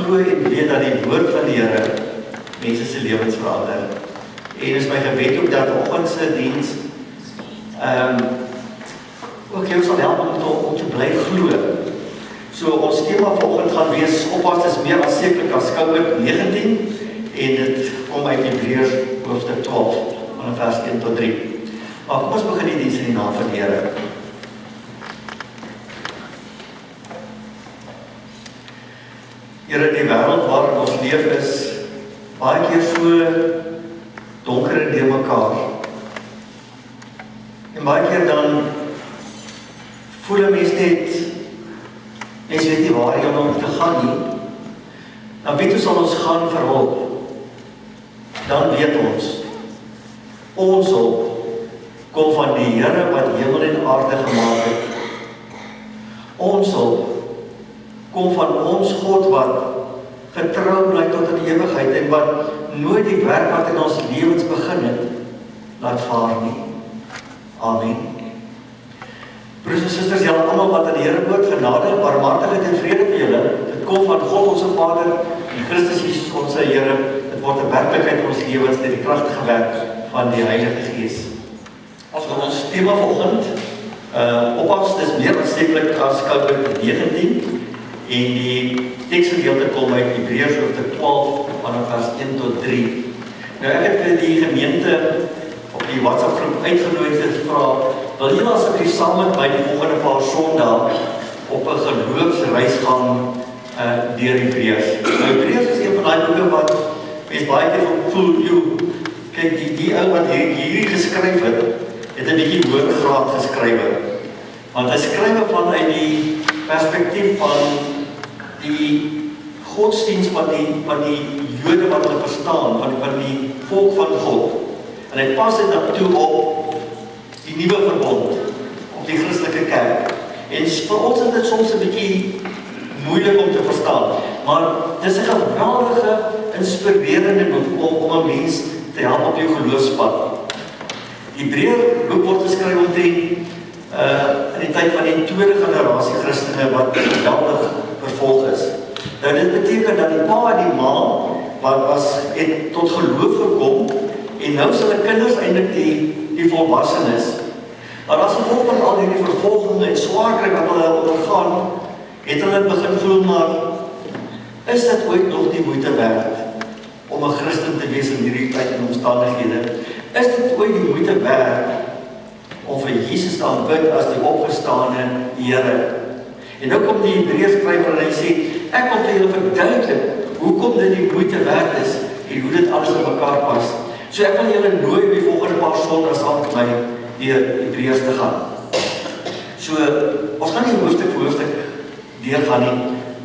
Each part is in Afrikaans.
glo en weet dat die woord van die Here mense se lewens verander. En is my gebed ook dat vanoggend se diens ook jou sal help om te bly glo. So ons tema vanoggend gaan wees, oppas is meer as sekerlik as COVID-19 en dit kom uit Hebreërs hoofstuk 12 van vers 1 tot 3. Maar kom ons begin die diens in die naam van die Here. Here, die wêreld waarin ons leef is baie keer so donker en deur mekaar. En baie keer dan voel 'n mens net, mens weet nie waar jy om te gaan nie. Dan weet ons sal ons gaan vir hulp. Dan weet ons hulp kom van die Here wat hemel en aarde gemaak het. Ons hulp kom van ons God wat getrou bly tot in ewigheid en wat nooit die werk wat in ons lewens begin het, laat vaar nie. Amen. Broers en susters, julle almal wat aan die Here woord genade, barmhartigheid en vrede vir julle, dit kom van God ons Vader en Christus Jesus ons Here. Dit word 'n werklikheid in ons lewens deur die kragtige werk van die Heilige Gees. As ons tema vanoggend oppas, dis meer as sekerlik as COVID-19 en die teksgedeelte kom uit Hebreërs hoofstuk 12 vanaf vers 1 tot 3. Nou ek het vir die gemeente op die WhatsApp groep uitgenooi te vra, wil julle asseblief saam met my die volgende paar Sondae op 'n geloofsreis gaan deur Hebreërs. Nou Hebreërs is een van daai boeke wat mens baie keer voel, kyk die ou wat hierdie geskryf het 'n bietjie hoër graad geskryf. Want hy skryf vanuit die perspektief van die godsdiens van die Jode wat hulle verstaan, van die volk van God. En hy pas dit dan toe op die nuwe verbond, op die Christelike kerk. En vir ons is dit soms 'n bietjie moeilik om te verstaan, maar dit is 'n geweldige, inspirerende boek om 'n mens te help op jou geloofspad. Die Hebreërboek word geskryf omtrent in die tyd van die tweede generasie Christene wat geweldig vervolg is. Nou dit beteken dat die pa en die ma het tot geloof gekom en nou is hulle kinders eintlik die volwassenes. Maar as gevolg van al die vervolging en swaarkry wat hulle ondergaan, het hulle begin voel, maar is dit ooit nog die moeite werd om 'n Christen te wees in hierdie tyd en omstandighede? Is dit ooit die moeite werd om vir Jesus te aanbid as die opgestane Here? En nou kom die Hebreërskrywer en hy sê, ek wil vir julle verduidelik hoekom dit die moeite werd is en hoe dit alles in mekaar pas. So ek wil julle nooi op die volgende paar Sondae saam met my deur Hebreërs te gaan. So ons gaan nie hoofstuk vir hoofstuk deurgaan nie.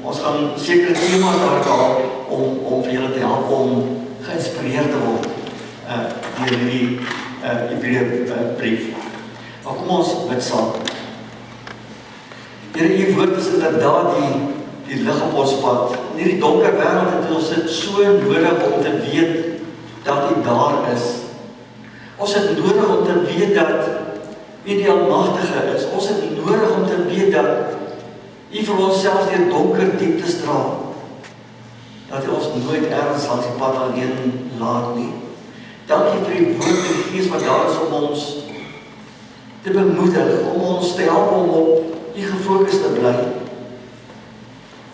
Ons gaan sekere temas daar haal om vir julle te help om geïnspireerd te word deur hierdie Hebreërbrief. Maar kom ons bid saam. Here, u woord is inderdaad die lig op ons pad. In hierdie donker wêreld het ons dit so nodig om te weet dat u daar is. Ons het nodig om te weet dat u die Almagtige is. Ons het nodig om te weet dat u vir ons selfs deur donker dieptes dra. Dat u ons nooit ergens langs die pad alleen laat nie. Dankie vir die woord en die Gees wat daar is om ons te bemoedig, om ons te help om op u gefokus te bly.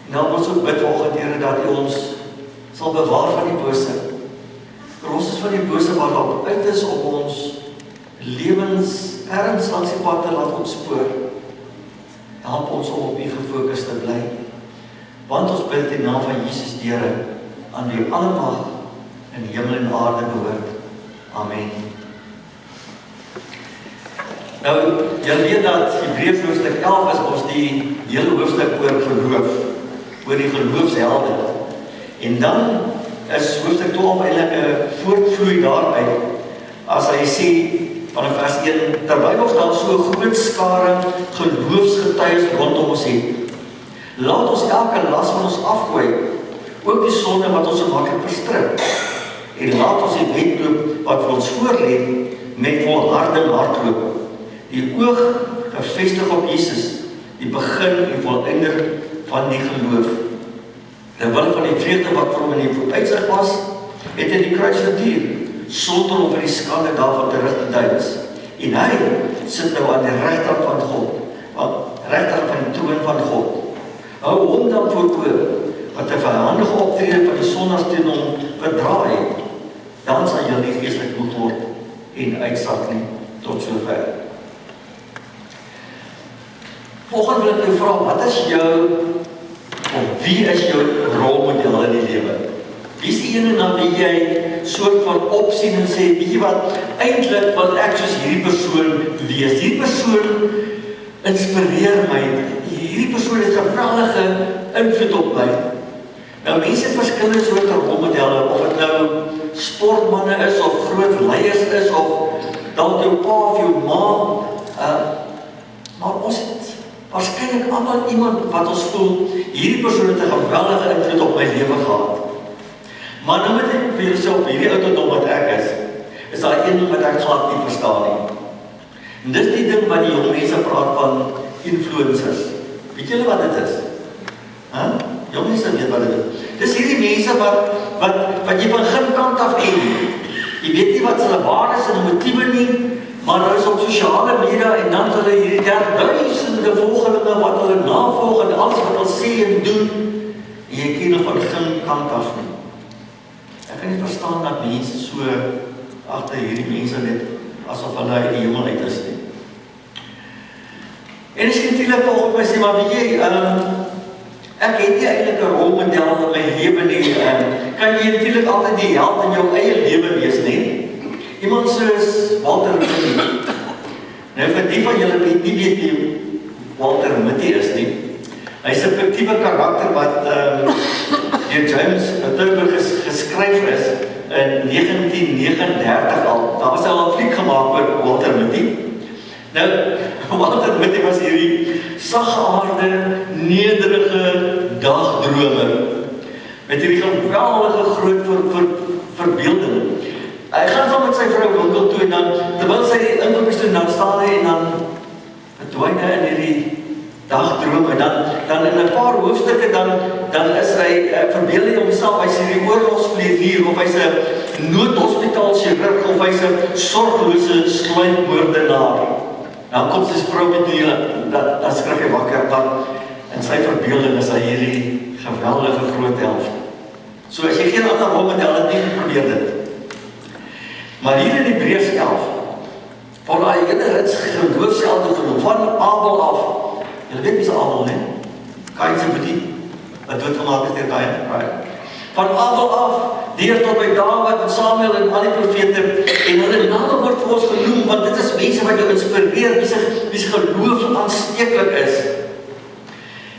En dan ons ook bid vanoggend, Here, dat u ons sal bewaar van die bose. Verlos ons van die bose wat op uit is om ons lewens ergens langs die pad te laat ontspoor. Help ons om op u gefokus te bly. Want ons bid in naam van Jesus die Here, aan wie alle mag in hemel en aarde behoort. Amen. Nou, julle weet dat Hebreërs hoofstuk 11 is ons die hele hoofstuk oor geloof, oor die geloofshelde. En dan is hoofstuk 12 eintlik 'n voortvloei daaruit, as hy sê van vers 1, terwyl ons dan so 'n groot skare geloofsgetuies rondom ons het, laat ons elke las van ons afgooi, ook die sonde wat ons so maklik verstrik, en laat ons die wedloop wat vir ons voorlê met volharding hardloop, die oog gefestig op Jesus, die begin en volëinder van die geloof. Terwyl van die vreugde wat vir hom in die vooruitsig was, het hy die kruis verduur, sonder om vir die skande daarvan terug te duis. En hy sit nou aan die regterkant van God, regterkant van die troon van God. Hou hom dan voor oor, wat hy vijandige optrede van die sondaars teen hom verdraai het, dan sal jy nie geestelik moed word en uitsak nie tot sover. Volgende wil ek jou vra, wat is jou, of wie is jou rolmodel in die lewe? Wie is die ene na wie jy soort van opsien en sê, weet jy wat, eintlik wil ek soos hierdie persoon wees. Hierdie persoon inspireer my, hierdie persoon het geweldige invloed op my. Nou mense het verskillende soorte rolmodelle, of het nou sportmanne is, of groot leiers is, of dalk jou pa of jou ma, maar ons het waarskynlik almal iemand wat ons voel, hierdie persoon het 'n geweldige invloed op my lewe gehad. Maar nou moet ek vir julle sê, op hierdie ouderdom wat ek is daar een ding wat ek glad nie verstaan nie. En dis die ding wat die jong mense praat van influencers. Weet julle wat dit is? Jong mense weet wat dit is. Dis hierdie mense wat jy van geen kant af ken. Jy weet nie wat hulle waardes en motiewe nie, maar hulle is op sosiale media en dan hulle hierdie 3000 volgelinge wat hulle navolg en alles wat hulle sê en doen, en jy ken hulle van geen kant af nie. Ek kan nie verstaan dat mense so agter hierdie mense net asof hulle uit die hemel uit is nie. En as jy natuurlik volgens my sê, maar weet jy, ek het nie eintlik 'n rolmodel in my lewe nie. Kan jy natuurlik altyd die held in jou eie lewe wees nie? Iemand soos Walter Mitty. Nou vir die van julle wat nie weet wie Walter Mitty is nie. Hy's 'n fiktiewe karakter wat deur James Thurber geskryf is in 1939 al. Daar was al 'n fliek gemaak oor Walter Mitty. Nou, Walter Mitty was hierdie saggeaarde, nederige dagdromer met hierdie geweldige groot verbeelding. Hy gaan saam met sy vrou winkel toe en dan, terwyl sy die inkopies doen, dan staan hy en dan verdwyn hy in hierdie dagdroom en dan in 'n paar hoofstukke dan is hy verbeel hy homself, hy's hierdie oorlogsvlieënier of hy's 'n noodhospitaal chirurg of hy's 'n sorglose sluipmoordenaar. Dan kom sy vrou met die dan skrik hy wakker en sy verbeelding is hy hierdie geweldige groot held. So as jy geen ander rolmodel het nie, probeer dit. Maar hier in Hebreërs 11, van daai hele rits geloofshelde genoem, van Abel af. Julle weet wie is Abel, hè? Kain se broer, wat doodgemaak is deur Kain, right? Van Abel af, deur tot by Dawid en Samuel en al die profete, en hulle name word vir ons genoem, want dit is mense wat jou inspireer, wie se geloof aansteeklik is.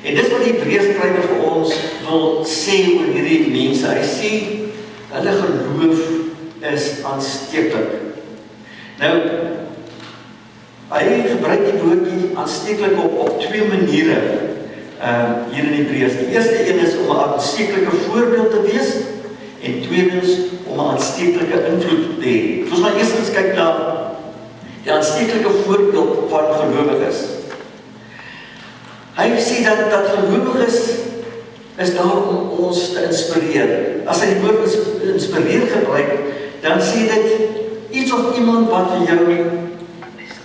En dis wat die Hebreërskrywer vir ons wil sê oor hierdie mense. Hy sê, hulle geloof is aansteeklik. Nou, hy gebruik die woordjie aansteeklik op twee maniere hier in Hebreërs. Die eerste een is om 'n aansteeklike voorbeeld te wees en tweedens om 'n aansteeklike invloed te hê. So ons gaan eerstens kyk na die aansteeklike voorbeeld van gelowiges. Hy sê dat gelowiges is daar om ons te inspireer. As hy die woord inspireer gebruik, dan sê dit iets of iemand wat vir jou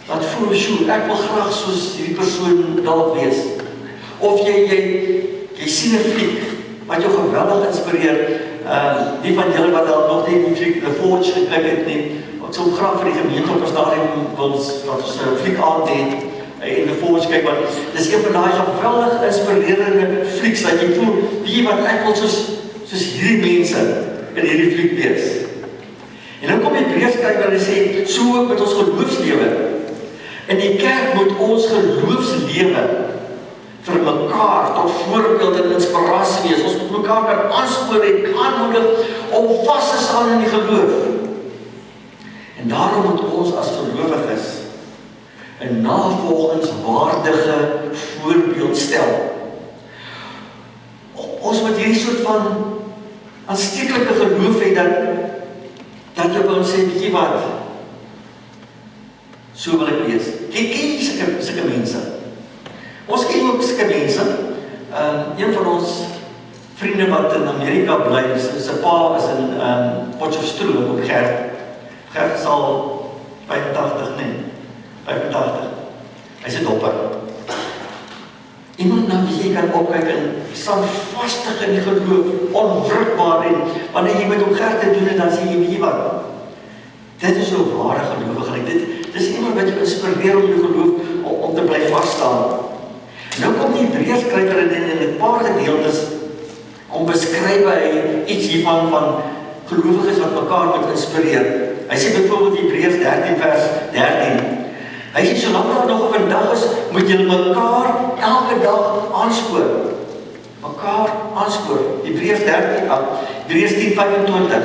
wat voel, sjoe, ek wil graag soos hierdie persoon dalk wees. Of jy sien 'n fliek wat jou geweldig inspireer. Die van julle wat dalk nog nie die fliek The Forge gekyk het nie, ek sou graag vir die gemeente op 'n stadium wil dat ons 'n fliek aand het en The Forge kyk, want dis een van daai geweldig inspirerende flieks dat jy voel, wie wat ek wil soos hierdie mense in hierdie fliek wees. En dan kom die Hebreërskrywer en sê, so ook met ons geloofslewe. In die kerk moet ons geloofslewe vir mekaar tot voorbeeld en inspirasie wees. Ons moet mekaar kan aanspoor en aanmoedig om vas te staan in die geloof. En daarom moet ons as gelowiges 'n navolgingswaardige voorbeeld stel. Ons moet hierdie soort van aansteeklike geloof hê dat jy wil sê, weet jy wat, so wil ek wees. Ken jy sulke mense? Ons ken ook sulke mense. Een van ons vriende wat in Amerika bly, sy pa is in Potchefstroom, op Gert. Gert is al 85, nee, 85. Hy is 'n dopper. Iemand na wie jy kan opkyk en standvastig in die geloof, onwrikbaar en wanneer jy met hom Gert te doen en dan sê jy, weet jy wat? Dit is so ware gelowigheid. Dit is iemand wat jou inspireer om jou geloof om te bly vasstaan. Nou kom die Hebreërskrywer in 'n paar gedeeltes om beskryf hy iets hiervan van gelowiges wat mekaar moet inspireer. Hy sê byvoorbeeld Hebreërs 13 vers 13. Hy sê solank daar nog op 'n dag is, moet julle mekaar elke dag aanspoor. Mekaar aanspoor. Hebreërs 10:25.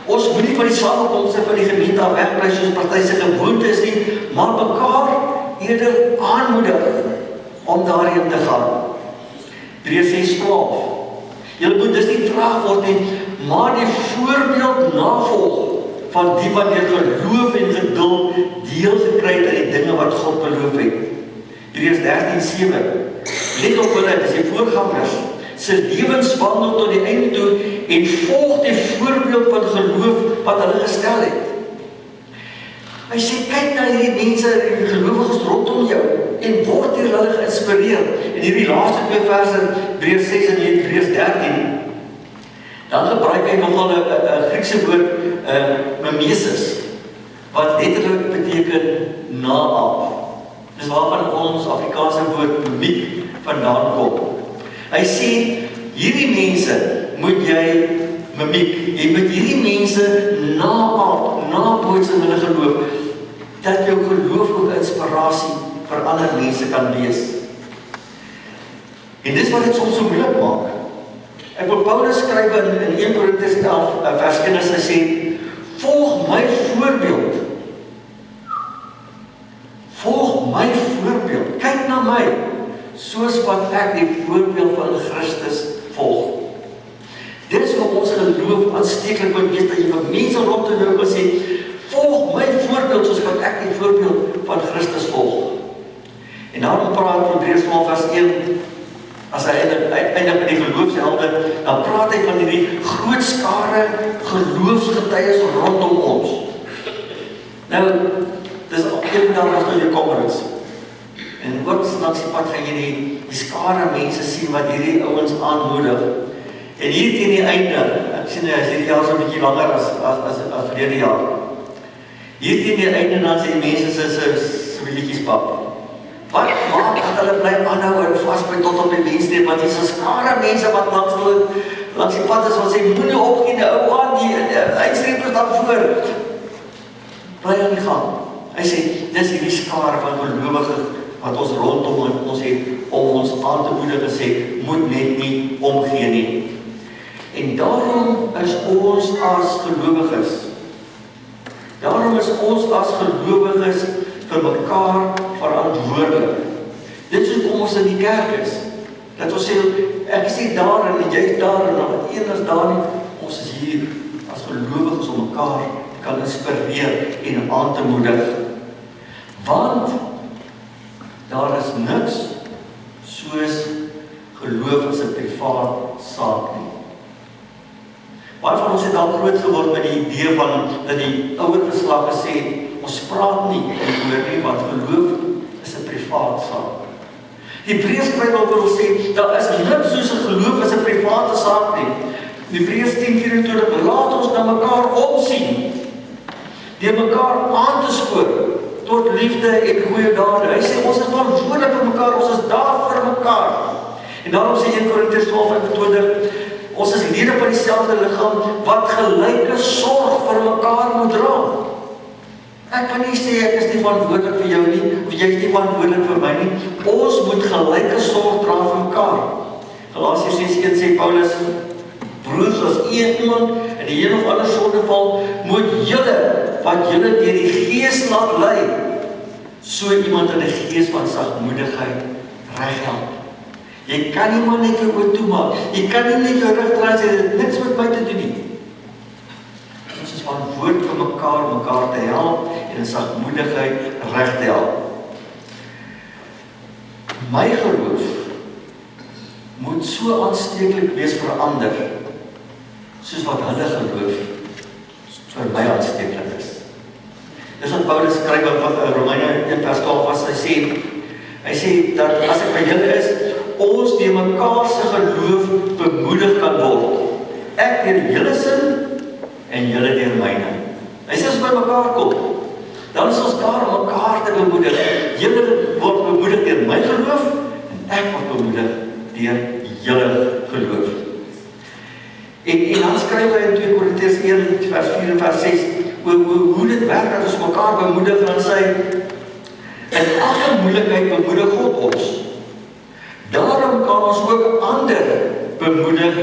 Ons moet nie van die samekomste van die gemeente af wegbly soos party se gewoonte is nie, maar mekaar eerder aanmoedig om daarheen te gaan. Hebreërs 6:12. Julle moet dus nie traag word nie, maar die voorbeeld navolg van die wat deur geloof en geduld deel gekry het aan die dinge wat God beloof het. Hebreërs 13:7. Let op hulle, dis die voorgangers, se lewenswandel tot die einde toe en volg die voorbeeld van geloof wat hulle gestel het. Hy sê, kyk na hierdie mense, die gelowiges rondom jou en word deur hulle geïnspireer. En hierdie laaste 2 verse, Hebreërs 6 en Hebreërs 13, dan gebruik hy nogal 'n Griekse woord, mimesis, wat letterlik beteken naap. Dis waarvan ons Afrikaanse woord mimiek vandaan kom. Hy sê, hierdie mense moet jy mimiek, jy moet hierdie mense naboots in hulle geloof, dat jou geloof ook inspirasie vir ander mense kan wees. En dis wat dit soms so moeilik maak. Ek wil Paulus skryf in 1 Korintiërs 11 vers 1, hy sê, volg my voorbeeld. Volg my voorbeeld. Kyk na my, soos wat ek die voorbeeld van Christus volg. Dit is hoe ons geloof aansteeklik moet wees, dat jy vir mense rondom jou kan sê, volg my voorbeeld, soos wat ek die voorbeeld van Christus volg. En daarom praat Hebreërs 12 vers 1, as hy eindig met die geloofshelde, dan praat hy van die groot skare geloofsgetuies rondom ons. Nou, dis een dag as nou jy kommer is. En ook langs die pad gaan jy die skare mense sien wat hierdie ouens aanmoedig. En hier teen die einde, ek sien as hierdie jaar so 'n bietjie langer as verlede jaar. Hier teen die einde dan sê die mense se wielietjies pap. Wat maak dat hulle bly aanhou en vasbyt tot op die dienstreep, want dis 'n skare mense wat langs die pad is wat sê, moenie opgee, die ou aan, die eindstreep is daar voor. Bly aan die gang. Hy sê, dis hierdie skare van gelowiges wat ons rondom ons het, om ons aan te moedig en sê, moet net nie omgee nie. En daarom is ons as gelowiges vir mekaar verantwoordelik. Dit is hoekom ons in die kerk is. Dat ons sê, ek is nie daar en jy is daar en nog een is daar nie. Ons is hier as gelowiges om mekaar te kan inspireer en aan te moedig. Want daar is niks soos geloof as 'n privaat saak nie. Baie van ons het al groot geword met die idee van dat die ouer geslag gesê, ons praat nie oor nie, want geloof is 'n privaat saak. Die Hebreërskrywer wil sê, daar is niks soos 'n geloof as 'n private saak nie. Hebreërs 10:24, laat ons na mekaar omsien, deur mekaar aan te spoor tot liefde en goeie dade. Hy sê, ons is verantwoordelik vir mekaar, ons is daar vir mekaar. En daarom sê 1 Korintiërs 12:25, ons is lede van dieselfde liggaam wat gelyke sorg vir mekaar moet dra. Ek kan nie sê ek is nie verantwoordelik vir jou nie, of jy is nie verantwoordelik vir my nie. Ons moet gelyke sorg dra vir mekaar. Galasiërs 6:1 sê Paulus, broers, as iemand in die een of ander sonde val, moet julle wat julle deur die Gees laat lei, so iemand in 'n gees van sagmoedigheid reghelp. Jy kan nie maar net jou oë toemaak. Jy kan nie net jou rug draai en sê, dit het niks met my te doen nie. Ons is verantwoordelik vir mekaar te help en in sagmoedigheid reg te help. My geloof moet so aansteeklik wees vir ander, soos wat hulle geloof vir my aansteeklik is. Dis wat Paulus skryf in Romeine 1:12 as hy sê dat as ek by julle is, ons deur mekaar se geloof bemoedig kan word. Ek deur julle sin en julle deur myne. Hy sê as by mekaar kom, dan is ons daar om mekaar te bemoedig. Julle word bemoedig deur my geloof en ek word bemoedig deur julle geloof. En dan skryf hy in 2 Korintiërs 1 vers 4 en vers 6 hoe dit werk dat ons mekaar bemoedig en sê in elke moeilikheid bemoedig God ons. Daarom kan ons ook ander bemoedig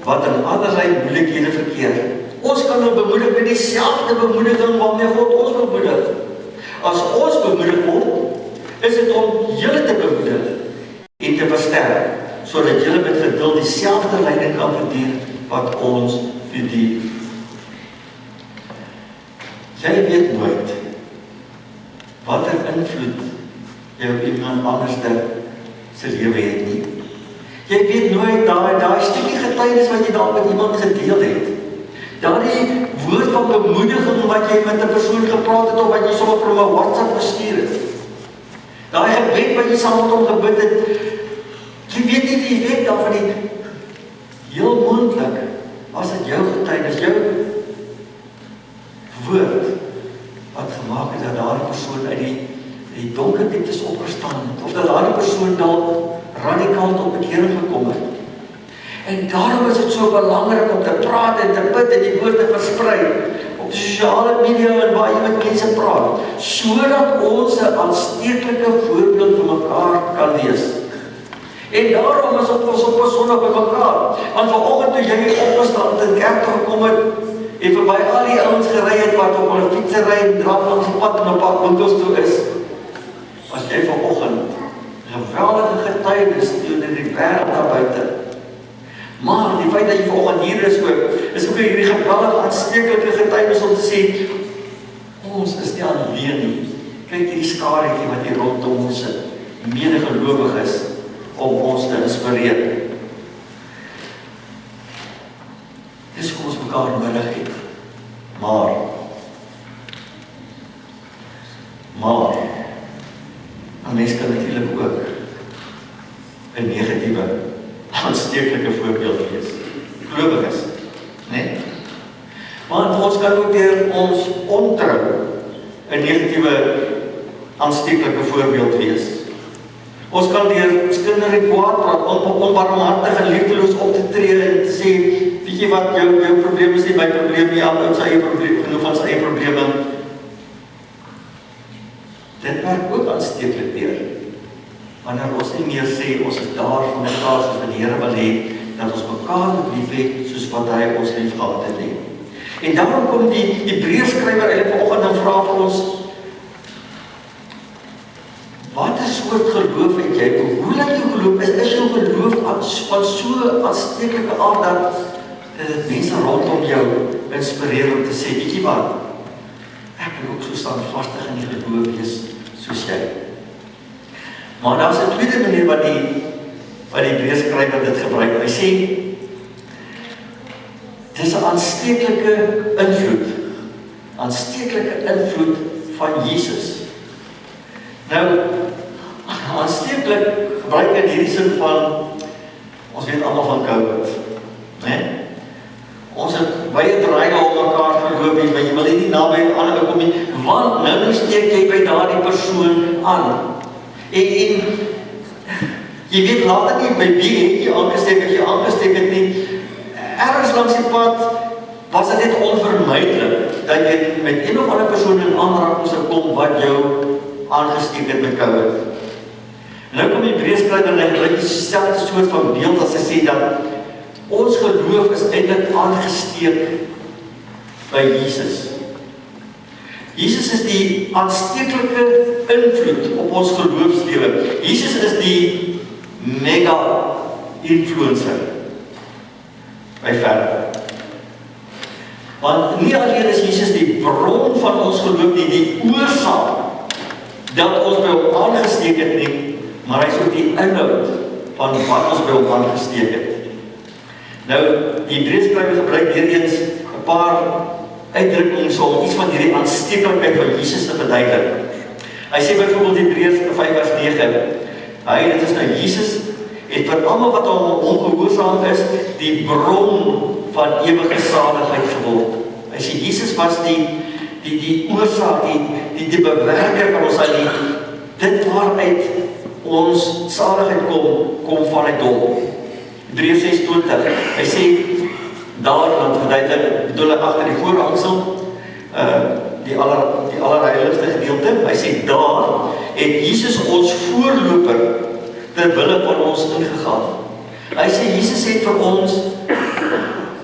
wat in allerlei moeilikhede verkeer. Ons kan hulle bemoedig met dieselfde bemoediging waarmee God ons bemoedig. As ons bemoedig word, is dit om julle te bemoedig en te versterk, sodat julle met geduld dieselfde lyding kan verduur wat ons verdien. Jy weet nooit watter invloed jy op iemand anders se lewe het nie. Jy weet nooit daai stukkie getuienis wat jy daar met iemand gedeel het. Daardie woord van bemoediging wat jy met 'n persoon gepraat het of wat jy sommer vir 'n WhatsApp gestuur het. Daai gebed wat jy saam met hom gebid het. Jy weet nie die effek daarvan nie. Heel moontlik as dit jou getuienis, jou woord wat gemaak het dat daardie persoon uit die donker dieptes opgestaan het, of dat daardie persoon dalk radikaal tot bekering gekom het. En daarom is dit so belangrik om te praat en te bid en die woord te versprei op die sosiale media en waar jy met mense praat, sodat ons 'n aansteeklike voorbeeld vir mekaar kan wees. En daarom is ons op 'n Sondag by mekaar. Want vanoggend toe jy opgestaan het en kerk toe gekom het en verby al die ouens gery het wat op hulle fiets ry en draf langs die pad en op pad winkels toe is, as jy vanoggend 'n geweldige getuienis doen in die wêreld daar buite. Maar die feit dat jy vanoggend hier is ook hierdie geweldige aansteeklike getuienis om te sê, ons is nie alleen nie. Kyk hierdie skaretjie wat hier rondom ons sit, medegelowiges om ons te inspireer. Dis hoe ons mekaar nodig het. Maar, 'n mens kan natuurlik ook 'n negatiewe, aansteeklike voorbeeld wees. Gelowiges, né? Want ons kan ook deur ons ontrou 'n negatiewe, aansteeklike voorbeeld wees. Ons kan deur ons kinders kwaad praat, onbarmhartig en liefdeloos op te tree en te sê, weet jy wat, jou probleem is nie my probleem nie, al ons eie probleem, genoeg van sy eie probleme. Dit werk ook aansteeklik deur. Wanneer ons nie meer sê, ons is daar vir mekaar, soos wat die Here wil hê, dat ons mekaar moet lief hê, soos wat hy ons lief gehad het nie. En daarom kom die Hebreërskrywer eintlik vanoggend en vra vir ons, wat 'n soort geloof het jy? Hoe lyk jou geloof? Is jou geloof van so aansteeklike aard dat dit mense rondom jou inspireer om te sê, weet jy wat? Ek kan ook so standvastig in die geloof wees soos jy. Maar daar is 'n tweede manier wat die Hebreërskrywer dit gebruik. Hy sê, dis 'n aansteeklike invloed van Jesus. Nou, aansteeklik gebruik in hierdie sin van, ons weet almal van COVID, né? Ons het baie draaie op mekaar geloop, maar jy wil nie naby 'n ander kom nie, want nou steek jy by daardie persoon aan. En jy weet later nie by wie het jy aangesteek, as jy aangesteek het nie. Ergens langs die pad was dit net onvermydelik dat jy met een of ander persoon in aanraking sou kom wat jou aangesteek het met COVID. En nou kom die Hebreërskrywer en hy gebruik dieselfde soort van beeld as hy sê dat ons geloof is eintlik aangesteek by Jesus. Jesus is die aansteeklike invloed op ons geloofslewe. Jesus is die mega influencer by verre. Want nie alleen is Jesus die bron van ons geloof nie, die oorsaak dat ons by hom aangesteek het nie, maar hy is ook die inhoud van wat ons by hom aangesteek het. Nou, die Hebreërskrywer gebruik weer eens 'n paar uitdrukkings om iets van hierdie aansteeklikheid van Jesus te verduidelik. Hy sê byvoorbeeld in Hebreërs 5 vers 9, dit is nou Jesus, het vir almal wat hom ongehoorsaam is, die bron van ewige saligheid geword. Hy sê Jesus was die oorsaak, die bewerker van ons uit dit waaruit ons saligheid kom vanuit hom. Hebreërs 6:20, hy sê daar, want verduidelik, bedoel hy agter die voorhangsel, die allerheiligste gedeelte, hy sê daar het Jesus ons voorloper ter wille van ons ingegaan. Hy sê Jesus het vir ons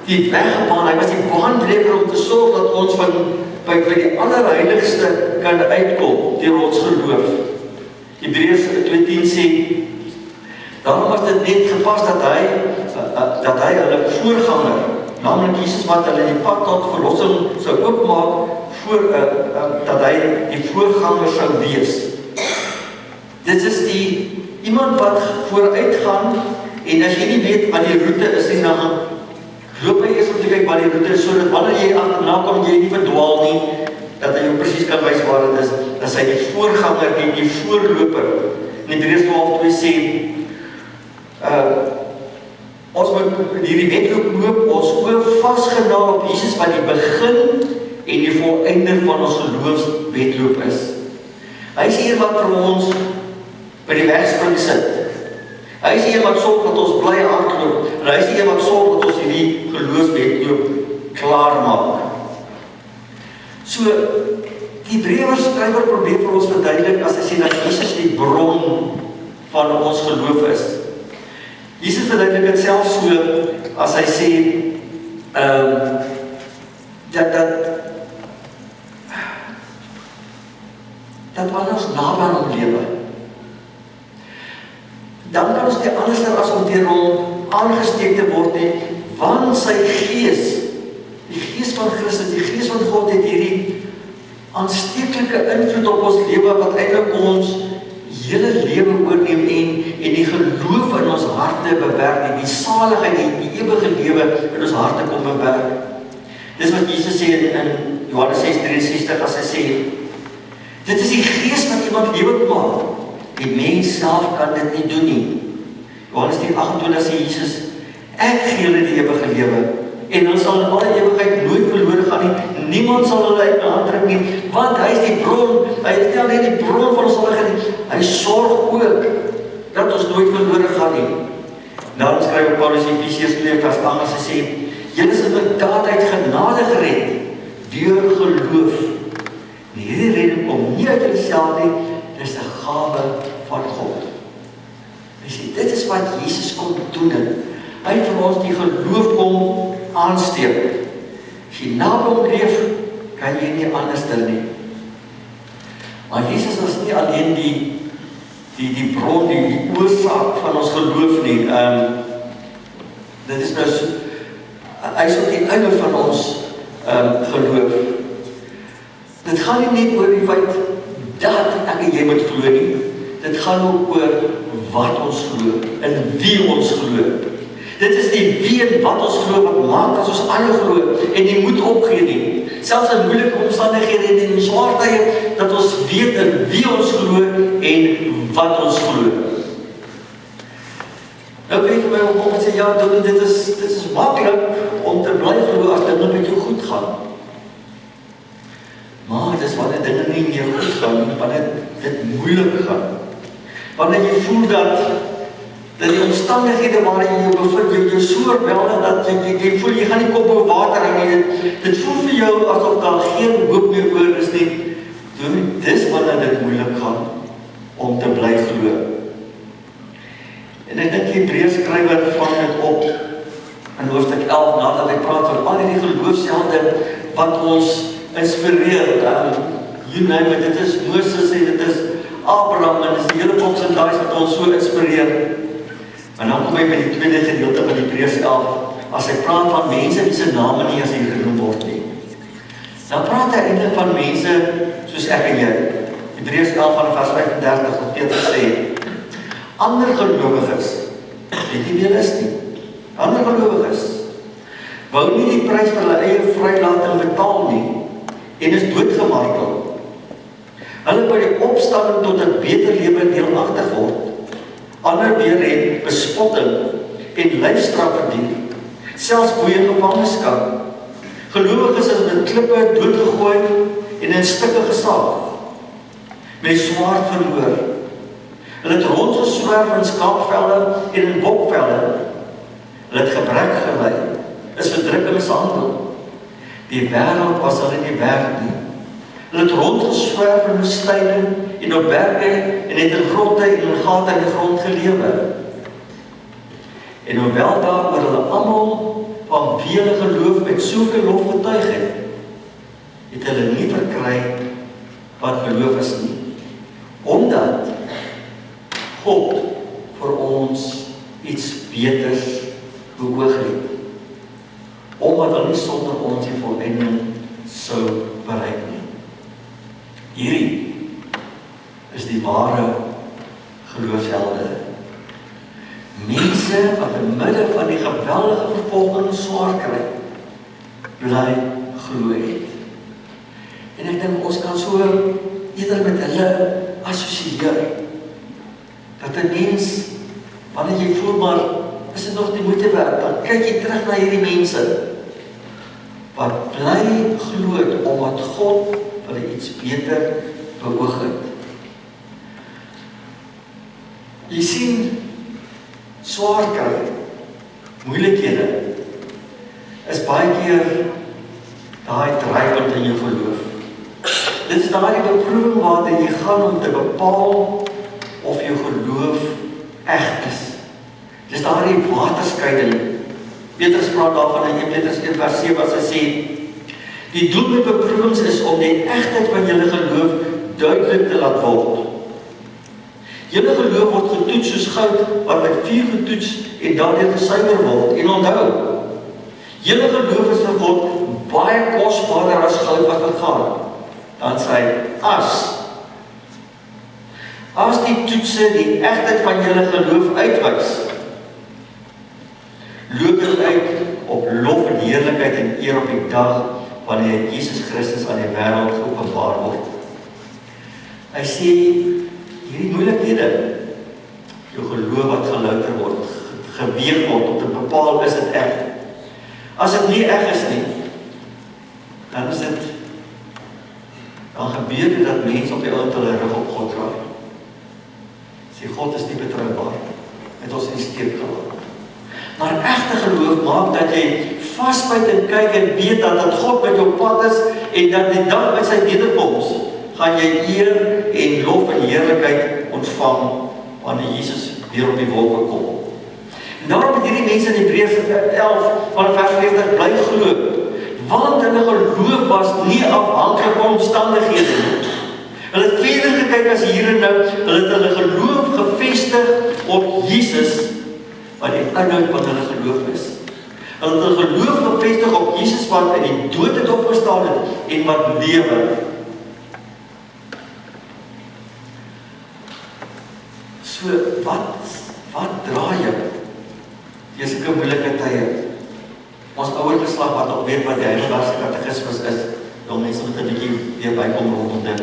die weg gebaan, hy was die baanbreker om te sorg dat ons by die allerheiligste kan uitkom deur ons geloof. Hebreërs 2:10 sê, daarom was dit net gepas dat hy hulle voorganger, naamlik Jesus wat hulle die pad tot verlossing sou oopmaak, dat hy die voorganger sou wees. Dit is iemand wat vooruit gaan, en as jy nie weet wat die roete is nie, dan loop hy eers om te kyk wat die roete is, sodat wanneer jy agterna kom, jy nie verdwaal nie, dat hy jou presies kan wys waar dit is, dat hy die voorganger, die voorloper. In Hebreërs 12:2 sê, ons moet hierdie wedloop loop, ons oor vasgenaal op Jesus wat die begin en die volëinder van ons geloofswedloop is. Hy is hier wat vir ons by die wegspring sit. Hy is hier wat sorg dat ons bly hardloop, en hy is hier wat sorg dat ons hierdie geloofswedloop klaar maak. So, die Hebreërskrywer probeer vir ons verduidelik as hy sê dat Jesus die bron van ons geloof is. Jesus verduidelik dit self so as hy sê dat wanneer ons naby aan hom lewe, dan kan ons nie anders as om deur hom aangesteek te word nie, want sy gees, die gees van Christus, die gees van God het hierdie aansteeklike invloed op ons lewe wat eintlik ons hele lewe oorneem en die geloof in ons harte bewerk, die saligheid, die ewige lewe in ons harte kom bewerk. Dis wat Jesus sê in Johannes 6:63 as hy sê, dit is die gees wat iemand lewend maak. Die mens self kan dit nie doen nie. Johannes 10:28 sê Jesus, ek gee hulle die ewige lewe, en hulle sal in alle ewigheid nooit verlore gaan nie. Niemand sal hulle uit my hand trek nie, want hy is die bron, hy is nie alleen die bron van ons saligheid nie, hy sorg ook dat ons nooit verlore gaan nie. Daarom skryf Paulus in Efesiërs 2:8 as hy sê, julle is inderdaad uit genade gered, deur geloof. En hierdie redding kom nie uit julleself nie, dit is 'n gawe van God. Hy sê, dit is wat Jesus kom doen het. Hy het vir ons die geloof kom aansteek. As jy naby hom leef, kan jy nie anders doen nie. Maar Jesus is nie alleen die bron, die oorsaak van ons geloof nie. Dit is nou so, hy is ook die einde van ons geloof. Dit gaan nie net oor die feit dat ek en jy moet glo nie. Dit gaan ook oor wat ons glo, in wie ons glo. Dit is die wie en wat ons glo, wat maak as ons alle glo, en die moet opgee nie. Selfs in moeilike omstandighede en in swaar tye, dat ons weet in wie ons glo en wat ons glo. Nou weet jy my om te sê, ja, dit is maklik om te bly glo as dinge met jou goed gaan. Maar dis wanneer dinge nie meer goed gaan, wanneer dit moeilik gaan. Wanneer jy voel dat die omstandighede waarin jy jou bevind, jy so oorweldig dat jy voel jy gaan nie kop bo water hang nie. Dit voel vir jou asof daar geen hoop meer oor is nie. Dis wanneer dit moeilik gaan om te bly glo. En ek dink die Hebreërskrywer vang dit op in hoofstuk 11 nadat hy praat van al die geloofshelde wat ons inspireer. You name it, dit is Moses en dit is Abraham en dit is die hele boks en daai wat ons so inspireer. En dan kom hy by die tweede gedeelte van Hebreërs 11, as hy praat van mense wie se name nie as hy genoem word nie. Dan praat hy eintlik van mense soos ek en jy. Hebreërs 11 van vers 35 tot 40 sê, ander gelowiges weet nie wie hulle is nie. Ander gelowiges wou nie die prys vir hulle eie vrylating betaal nie en is doodgemartel. Hulle wou die opstanding tot 'n beter lewe deelagtig word. Ander weer het bespotting en lyfstraf verdien, selfs boeie gevangenskap. Gelowiges is met klippe doodgegooi en in stukke gesaag, met swaard verloor. Hulle het rondgeswerf in skaapvelle en in bokvelle. Hulle het gebrek gelei, is verdruk en mishandel. Die wêreld was hulle nie werd nie. Hulle het rondgeswerf in woestyne en op berge en het in grotte en in gate in die grond gelewe. En hoewel daar oor hulle almal van wie hulle geloof met soveel lof getuig het hulle nie verkry wat geloof is nie. Omdat God vir ons iets beters beoog het. Omdat hulle nie sonder ons die volending sou bereik nie. Hierdie is die ware geloofshelde. Mense wat in midde van die geweldige vervolging swaar kry, bly glo het. En ek dink ons kan so eerder met hulle assosieer. Dat 'n mens, wanneer jy voel maar, is dit nog die moeite werd, dan kyk jy terug na hierdie mense, wat bly glo het, omdat God hulle iets beter beoog het. Jy sien, swaar kry, moeilikhede, is baie keer daai draaipunt in jou geloof. Dit is daai beproewing waar jy gaan om te bepaal of jou geloof eg is. Dit is daai waterskeiding. Petrus praat daarvan in 1 Petrus 1 vers 7 wat hy sê, die doel met beproewings is om die egtheid van julle geloof duidelik te laat word. Julle geloof word getoets soos goud wat met vuur getoets en daardeur gesuiwer word. En onthou, julle geloof is vir God baie kosbaarder as goud wat vergaan. Dan sê hy, as die toetse die egtheid van julle geloof uitwys, loop dit uit op lof en heerlikheid en eer op die dag wanneer Jesus Christus aan die wêreld geopenbaar word. Hy sê, hierdie moeilikhede, jou geloof wat gelouter word, geweeg word om te bepaal is dit eg. As dit nie eg is nie, dan is dit, dan gebeur dit dat mense op die oud hulle rug op God draai. Sê, God is nie betroubaar, het ons in die steek gelaat. Maar egte geloof maak dat jy vasbyt en kyk en weet dat God met jou pad is en dat die dag met sy wederkoms gaan jy eer en lof en heerlikheid ontvang wanneer Jesus weer op die wolke kom. En daarom het hierdie mense in Hebreërs 11 van vers 40 bly glo, want hulle geloof was nie afhanklik van omstandighede nie. Hulle het verder gekyk as hier en nou, hulle het hulle geloof gevestig op Jesus, wat die inhoud van hulle geloof is. Hulle het hulle geloof gevestig op Jesus wat in die dood het opgestaan het en wat lewe. So, wat draai jy? Jy is 'n moeilike tye. Ons ouer geslag wat ook weet wat die Heilige Katekismes is, dan mense moet 'n bietjie weer bykom rondom dit.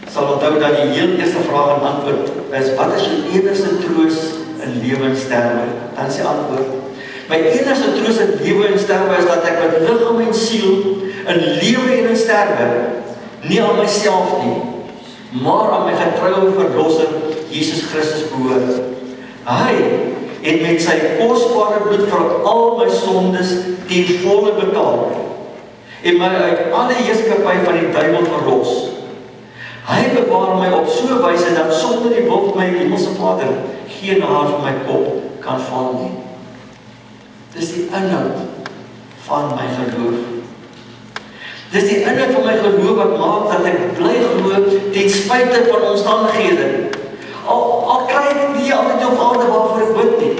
Sal onthou dat die heel eerste vraag en antwoord is, wat is jou enigste troos in lewe en sterwe? Dan is die antwoord, my enigste troos in lewe en sterwe is dat ek met liggaam en siel in lewe en in sterwe nie aan myself nie, maar aan my getroue verlosser Jesus Christus behoort. Hy het met sy kosbare bloed vir al my sondes ten volle betaal en my uit alle heerskappy van die duiwel verlos. Hy bewaar my op so 'n wyse dat sonder die wil van my hemelse Vader geen haar van my kop kan val nie. Dis die inhoud van my geloof. Dis die inhoud van my geloof wat maak dat ek bly glo ten spyte van omstandighede. Al kry ek nie altyd op aarde waarvoor ek bid nie.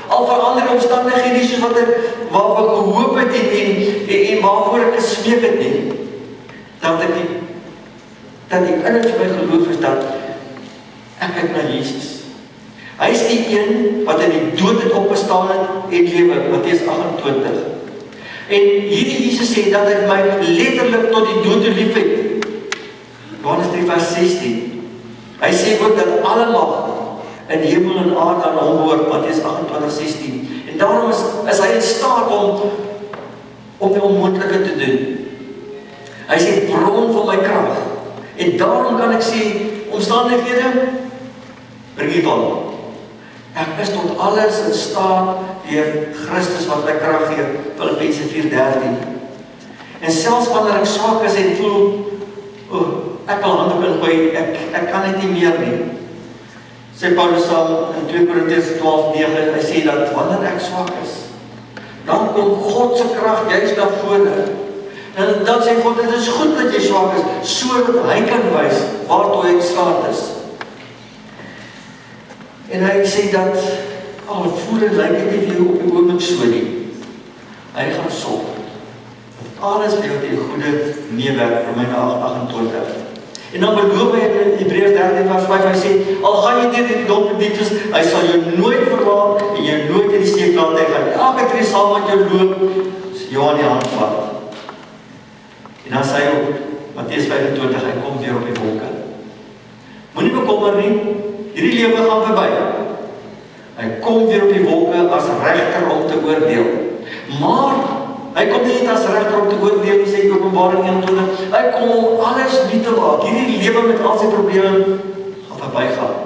Al verander omstandighede soos wat ek gehoop het en waarvoor ek gesmeek het nie. Dat die inhoud van my geloof is dat ek kyk na Jesus. Hy is die een wat in die dood het opgestaan het en lewe, Matteus 28. En hierdie Jesus sê dat hy my letterlik tot die dood lief het. Johannes 3 vers 16. Hy sê ook dat alle mag in hemel en aarde aan hom behoort, Matteus 28:16. En daarom is hy in staat om die onmoontlike te doen. Hy sê bron van my krag. En daarom kan ek sê, omstandighede, bring dit aan. Ek is tot alles in staat deur Christus wat my krag gee, Filippense 4:13. En selfs wanneer ek swak is en voel, ek wil hande ingooi, ek kan dit nie meer nie. Sê Paulus saam in 2 Korintiërs 12:9, hy sê dat wanneer ek swak is, dan kom God se krag juist na vore. En dan sê God, dit is goed dat jy swak is, sodat hy kan wys waartoe hy in staat is. En hy sê dat, al voel en lyk dit nie vir jou op die oomblik so nie, hy gaan sorg. Alles vir jou die goede meewerk, Romeine 8:28. En dan beloof hy in Hebreërs 13 vers 5, hy sê, al gaan jy deur die donker dieptes, hy sal jou nooit verlaat en jou nooit in die steek laat, hy gaan elke tree saam met jou loop, jou aan die hand vat. En dan sê hy op Matteus 25, hy kom weer op die wolke. Moenie bekommer nie, hierdie lewe gaan verby. Hy kom weer op die wolke as regter om te oordeel. Maar hy kom nie net as regter om te oordeel, sê in Openbaring 21, hy kom om alles nie te maak. Hierdie lewe met al sy probleme gaan verbygaan.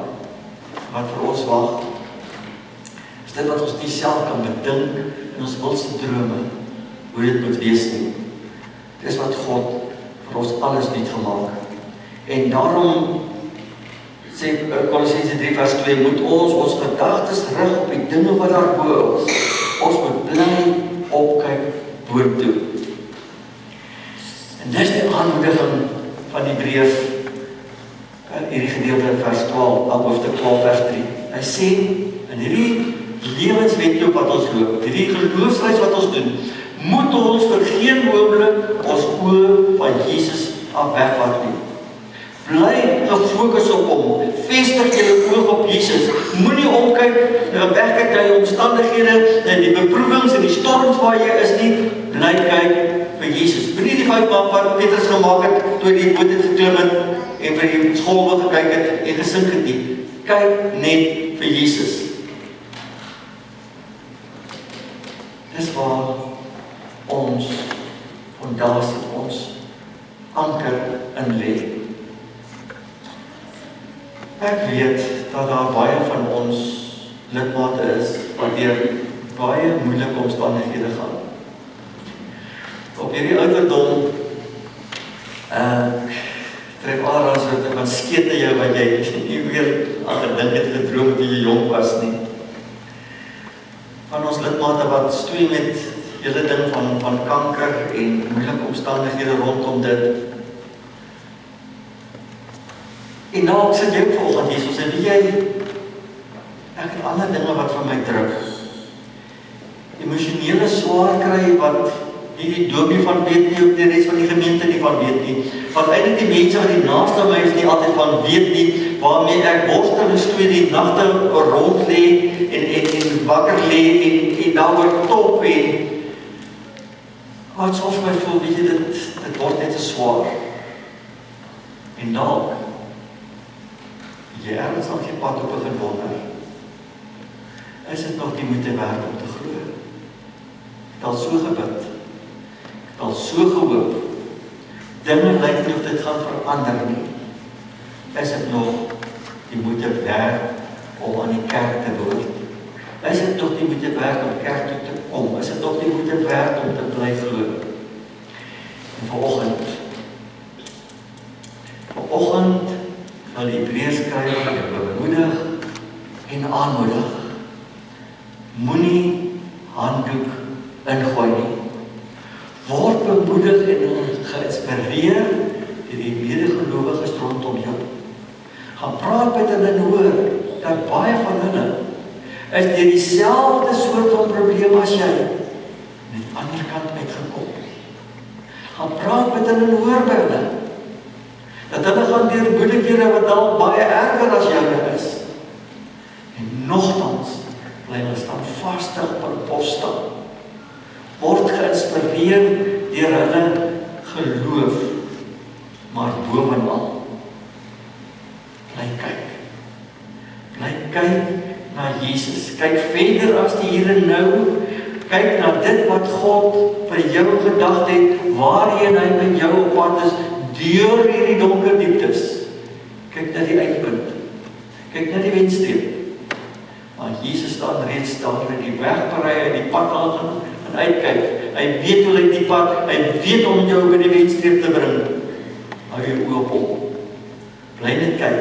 Wat vir ons wag, is dit wat ons nie self kan bedink in ons wildste drome, hoe dit moet wees nie. Dis wat God vir ons alles nuut gemaak. En daarom sê Kolossense 3 vers 2, moet ons gedagtes rig op die dinge wat daar bo is. Ons moet bly opkyk boontoe. En dis die aanmoediging van Hebreërs, hierdie gedeelte in vers 12, hoofstuk 12 vers 3. Hy sê, in hierdie lewenswetloop wat ons loop, hierdie geloofsreis wat ons doen, moet ons vir geen oomblik ons oë van Jesus af wegvat nie. Bly gefokus op hom, vestig jou oog op Jesus, moenie omkyk, wegkyk na jou omstandighede, en die beproewings en die storms waar jy is nie, bly kyk vir Jesus. Moenie die fout maak wat Petrus gemaak het, toe die boot het geklim het, en vir die golwe gekyk het, en gesink het nie. Kyk net vir Jesus. Dis waar ons fondasie, ons anker in lê. Ek weet dat daar baie van ons lidmate is wat deur baie moeilike omstandighede gaan. Op hierdie ouderdom tref allerlei soorte van skete jou wat jy nie weer aan gedink het, gedroom het toe jy jong was nie. Van ons lidmate wat stoei met hele ding van kanker en moeilike omstandighede rondom dit. En nou ek sit jou volgend Jesus, en wie jy, ek het ander dinge wat van my druk. Emosionele swaar kry wat nie die doopie van weet nie, ook die rest van die gemeente nie van weet nie. Wat eintlik die mense wat die naaste my is nie altyd van weet nie, waarmee ek worstel en stoei die nagte rond lê en wakker lê en daaroor top en wat soms my voel, weet jy, dit word net te swaar. En dalk jy ergens al jy pad op begin wonder, is dit nog die moeite werd om te glo? Ek het al so gebid, ek het al so gehoop, dinge lyk nie of dit gaan verander nie. Is dit nog die moeite werd om aan die kerk te behoort? Is dit nog die moeite werd om kerk toe te kom? Is dit nog die moeite werd om te bly glo? En vanoggend wil die Hebreërs skrywer bemoedig en aanmoedig. Moenie handdoek ingooi nie. Word bemoedig en geïnspireer deur die medegelowiges rondom jou. Gaan praat met hulle en hoor dat baie van hulle is deur dieselfde soort van probleem as jy aan die ander kant uitgekom. Gaan praat met hulle en hoor by hulle. Dat hulle gaan deur moeilikhede wat dalk baie erger as joune is. En Nogtans bly hulle standvastig op hulle pos staan. Word geïnspireer deur hulle geloof, maar bovenal bly kyk. Bly kyk na Jesus. Kyk verder as die hier en nou. Kyk na dit wat God vir jou gedagte het, waarheen hy met jou op pad is, deur hierdie donker dieptes. Kyk na die eindpunt. Kyk na die wenstreep. Maar Jesus staan reeds daar in die wegberei, in die pad aan en uitkyk. Hy weet hoe hy die pad, hy weet om jou by die wenstreep te bring. Hou jou oë op hom. Bly net kyk.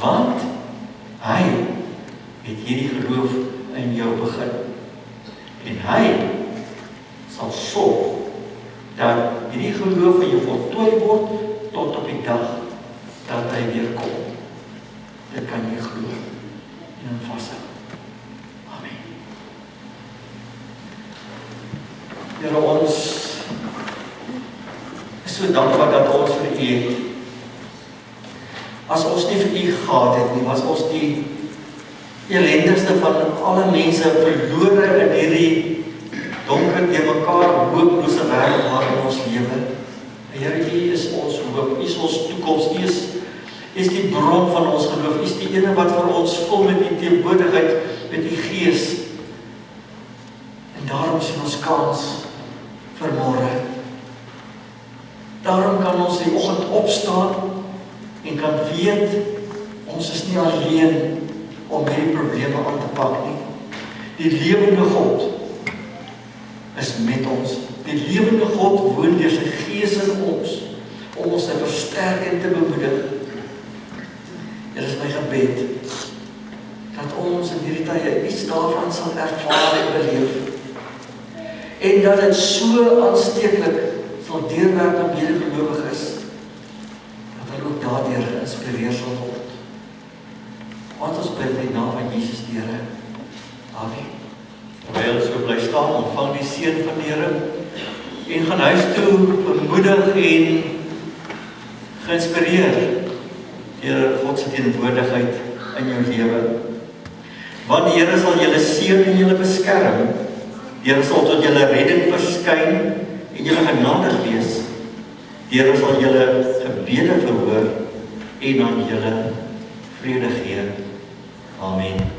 Want hy het hierdie geloof in jou begin. En hy sal sorg dat hierdie geloof in jou voltooi word tot op die dag dat hy weer kom. Dit kan jy glo en vashou. Amen. Here, ons is so dankbaar dat ons vir U het. As ons nie vir U gehad het nie, was ons die elendigste van alle mense verlore in hierdie donker te mekaar hooplose wêreld waarin ons lewe. Here, U is ons hoop, U is ons toekoms, U is die bron van ons geloof, U is die ene wat vir ons vul met die teenwoordigheid, met die Gees. En daarom sien ons kans vir môre. Daarom kan ons die oggend opstaan en kan weet, ons is nie alleen om hierdie probleme aan te pak nie. Die lewende God is met ons. Die lewende God woon deur sy Gees in ons, om ons te versterk en te bemoedig. Dit is my gebed, dat ons in hierdie tye iets daarvan sal ervaar en beleef. En dat dit so aansteeklik sal deurwerk op medegelowiges, dat hulle ook daardeur geïnspireer sal word. Want ons bid in die naam van Jesus die Here. Amen. Terwyl ons so bly staan, ontvang die seën van die Here en gaan huis toe bemoedig en geïnspireer deur God se teenwoordigheid in jou lewe. Want die Here sal julle seën en julle beskerm. Die Here sal tot julle redding verskyn en julle genadig wees. Die Here sal julle gebede verhoor en aan julle vrede gee. Amen.